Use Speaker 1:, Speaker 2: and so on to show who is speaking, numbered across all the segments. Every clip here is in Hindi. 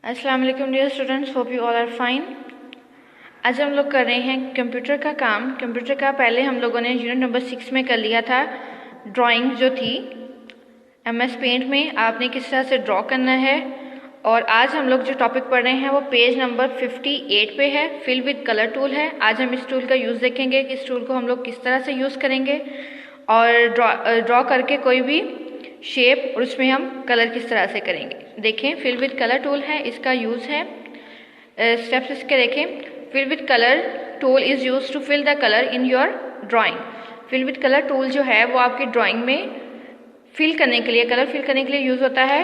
Speaker 1: अस्सलाम वालेकुम dear students, hope you all are fine. आज हम लोग कर रहे हैं कंप्यूटर का काम। कंप्यूटर का पहले हम लोगों ने यूनिट नंबर 6 में कर लिया था। ड्राइंग जो थी MS पेंट में आपने किस तरह से ड्रॉ करना है, और आज हम लोग जो टॉपिक पढ़ रहे हैं वो पेज नंबर 58 पे है। फिल विद कलर टूल है। आज हम इस टूल का यूज़ देखेंगे कि इस टूल को हम लोग किस तरह से यूज़ करेंगे और ड्रॉ करके कोई भी शेप और उसमें हम कलर किस तरह से करेंगे। देखें, फिल विद कलर टूल है, इसका यूज़ है। स्टेप्स इसके देखें। Fill with colour tool is use to fill the colour in your drawing. Fill with colour tool जो है वो आपकी ड्राइंग में फिल करने के लिए, कलर फिल करने के लिए यूज़ होता है।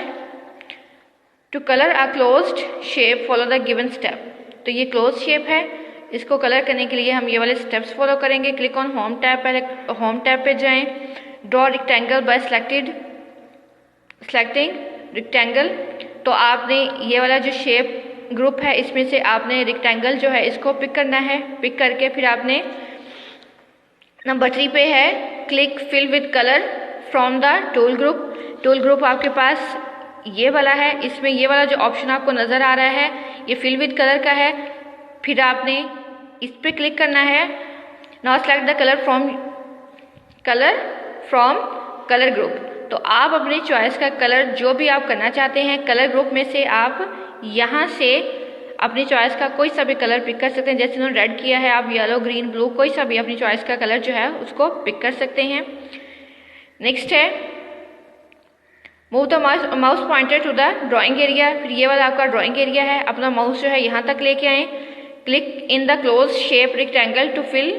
Speaker 1: To colour a closed shape follow the given step. तो ये क्लोज शेप है, इसको कलर करने के लिए हम ये वाले स्टेप्स फॉलो करेंगे। क्लिक ऑन होम टैब, पहले होम टैब पे जाएं। Draw rectangle bye selecting rectangle. तो आपने ये वाला जो शेप ग्रुप है इसमें से आपने रेक्टेंगल जो है इसको पिक करना है। पिक करके फिर आपने नंबर 3 पे है click fill with colour from the tool group. Tool group आपके पास ये वाला है, इसमें ये वाला जो ऑप्शन आपको नज़र आ रहा है ये फिल विद कलर का है। फिर आपने इस पर क्लिक करना है। Now select the colour from colour group. तो आप अपनी चॉइस का कलर जो भी आप करना चाहते हैं कलर ग्रुप में से आप यहाँ से अपनी चॉइस का कोई सा भी कलर पिक कर सकते हैं। जैसे उन्होंने रेड किया है, आप येलो, ग्रीन, ब्लू कोई सा भी अपनी चॉइस का कलर जो है उसको पिक कर सकते हैं। नेक्स्ट है move the mouse pointer to the drawing area. फिर ये वाला आपका ड्राइंग एरिया है, अपना माउस जो है यहाँ तक लेके आए। Click in the close shape rectangle to fill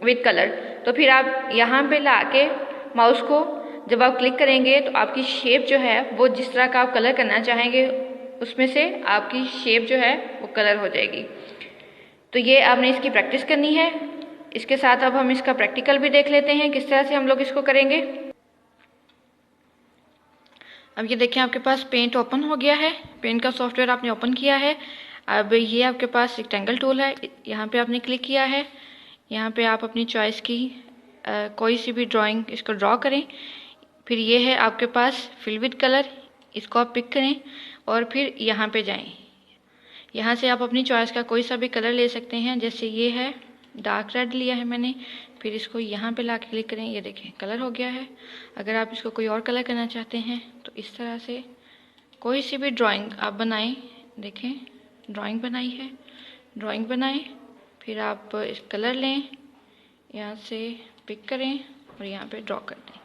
Speaker 1: with colour. तो फिर आप यहाँ पे ला के माउस को जब आप क्लिक करेंगे तो आपकी शेप जो है वो जिस तरह का आप कलर करना चाहेंगे उसमें से आपकी शेप जो है वो कलर हो जाएगी। तो ये आपने इसकी प्रैक्टिस करनी है। इसके साथ अब हम इसका प्रैक्टिकल भी देख लेते हैं किस तरह से हम लोग इसको करेंगे। अब ये देखें, आपके पास पेंट ओपन हो गया है। पेंट का सॉफ्टवेयर आपने ओपन किया है। अब ये आपके पास रेक्टेंगल टूल है, यहाँ पे आपने क्लिक किया है। यहाँ पे आप अपनी चॉइस की कोई सी भी ड्राइंग इसको ड्रॉ करें। फिर ये है आपके पास फिल विद कलर, इसको आप पिक करें और फिर यहाँ पे जाएं। यहाँ से आप अपनी चॉइस का कोई सा भी कलर ले सकते हैं। जैसे ये है डार्क रेड लिया है मैंने। फिर इसको यहाँ पे ला के क्लिक करें, ये देखें कलर हो गया है। अगर आप इसको कोई और कलर करना चाहते हैं तो इस तरह से कोई सी भी ड्राइंग आप बनाएं। देखें, ड्राइंग बनाई है, ड्राइंग बनाएं। फिर आप इस कलर लें, यहाँ से पिक करें और यहाँ पे ड्रॉ कर दें।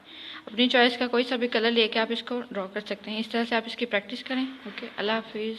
Speaker 1: अपनी चॉइस का कोई सा भी कलर लेके आप इसको ड्रॉ कर सकते हैं। इस तरह से आप इसकी प्रैक्टिस करें। ओके, अल्लाह हाफिज़।